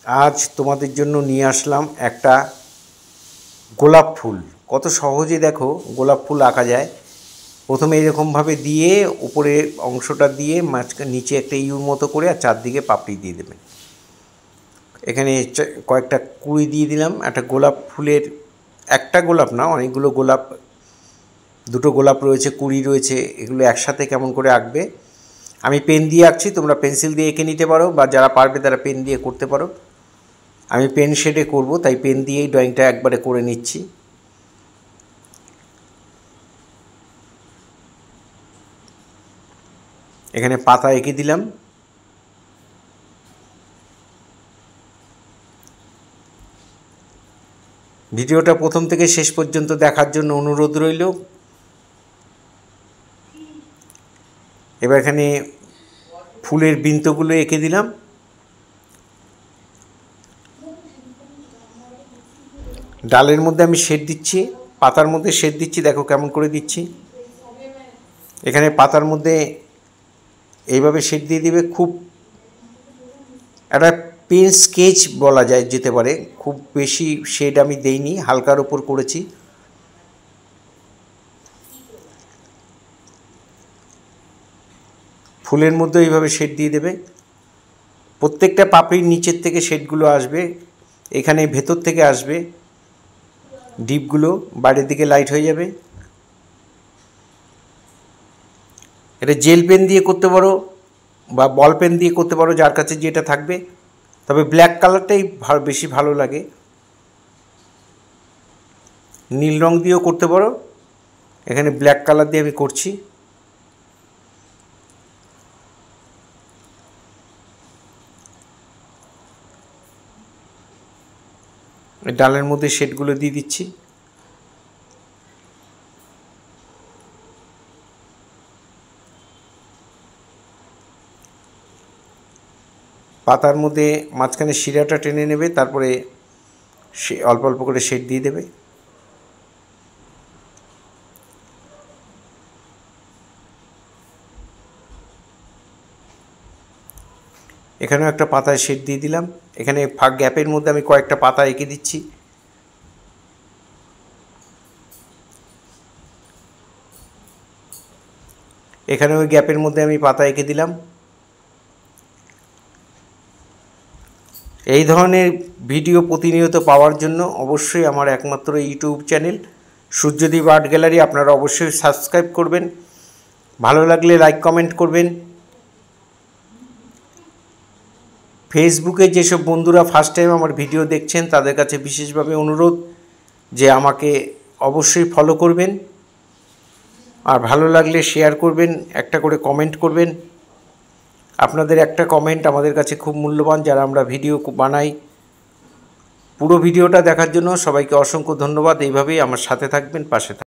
আজ তোমাদের জন্য নিয়ে আসলাম একটা গোলাপ ফুল। কত সহজে দেখো গোলাপ ফুল আঁকা যায়। প্রথমে এরকমভাবে দিয়ে উপরে অংশটা দিয়ে মাঝখানে নিচে একটা ইউর মতো করে আর চারদিকে পাপড়ি দিয়ে দেবেন। এখানে কয়েকটা কুঁড়ি দিয়ে দিলাম। একটা গোলাপ ফুলের, একটা গোলাপ না, অনেকগুলো গোলাপ, দুটো গোলাপ রয়েছে, কুঁড়ি রয়েছে, এগুলো একসাথে কেমন করে আঁকবে। আমি পেন দিয়ে আঁকছি, তোমরা পেন্সিল দিয়ে এঁকে নিতে পারো, বা যারা পারবে তারা পেন দিয়ে করতে পারো। আমি পেন শেডে করব, তাই পেন দিয়েই ড্রয়িংটা একবারে করে নিচ্ছি। এখানে পাতা এঁকে দিলাম। ভিডিওটা প্রথম থেকে শেষ পর্যন্ত দেখার জন্য অনুরোধ রইল। এবার এখানে ফুলের বৃন্তগুলো এঁকে দিলাম। ডালের মধ্যে আমি শেড দিচ্ছি, পাতার মধ্যে শেড দিচ্ছি, দেখো কেমন করে দিচ্ছি। এখানে পাতার মধ্যে এইভাবে শেড দিয়ে দিবে। খুব একটা পেন স্কেচ বলা যায় যেতে পারে, খুব বেশি শেড আমি দেইনি, হালকার ওপর করেছি। ফুলের মধ্যে এইভাবে শেড দিয়ে দেবে। প্রত্যেকটা পাপড়ির নিচের থেকে শেডগুলো আসবে, এখানে ভেতর থেকে আসবে, ডিপগুলো বাইরের দিকে লাইট হয়ে যাবে। এটা জেল পেন দিয়ে করতে পারো বা বল পেন দিয়ে করতে পারো, যার কাছে যেটা থাকবে, তবে ব্ল্যাক কালারটাই বেশি ভালো লাগে। নীল রং দিয়েও করতে পারো, এখানে ব্ল্যাক কালার দিয়ে আমি করছি। ডালের মধ্যে শেডগুলো দিয়ে দিচ্ছি। পাতার মধ্যে মাঝখানে শিরাটা টেনে নেবে, তারপরে অল্প অল্প করে শেড দিয়ে দেবে। এখানেও একটা পাতায় শেড দিয়ে দিলাম। এখানে ফাঁক গ্যাপের মধ্যে আমি কয়েকটা পাতা এঁকে দিচ্ছি। এখানে ওই গ্যাপের মধ্যে আমি পাতা এঁকে দিলাম। এই ধরনের ভিডিও প্রতিনিয়ত পাওয়ার জন্য অবশ্যই আমার একমাত্র YouTube channel Suryadip art gallery আপনারা অবশ্যই সাবস্ক্রাইব করবেন। ভালো লাগলে লাইক কমেন্ট করবেন। ফেসবুকে যেসব বন্ধুরা ফার্স্ট টাইম আমার ভিডিও দেখছেন তাদের কাছে বিশেষভাবে অনুরোধ যে আমাকে অবশ্যই ফলো করবেন, আর ভালো লাগলে শেয়ার করবেন, একটা করে কমেন্ট করবেন। আপনাদের একটা কমেন্ট আমাদের কাছে খুব মূল্যবান, যারা আমরা ভিডিও বানাই। পুরো ভিডিওটা দেখার জন্য সবাইকে অসংখ্য ধন্যবাদ। এইভাবেই আমার সাথে থাকবেন, পাশে থাকবেন।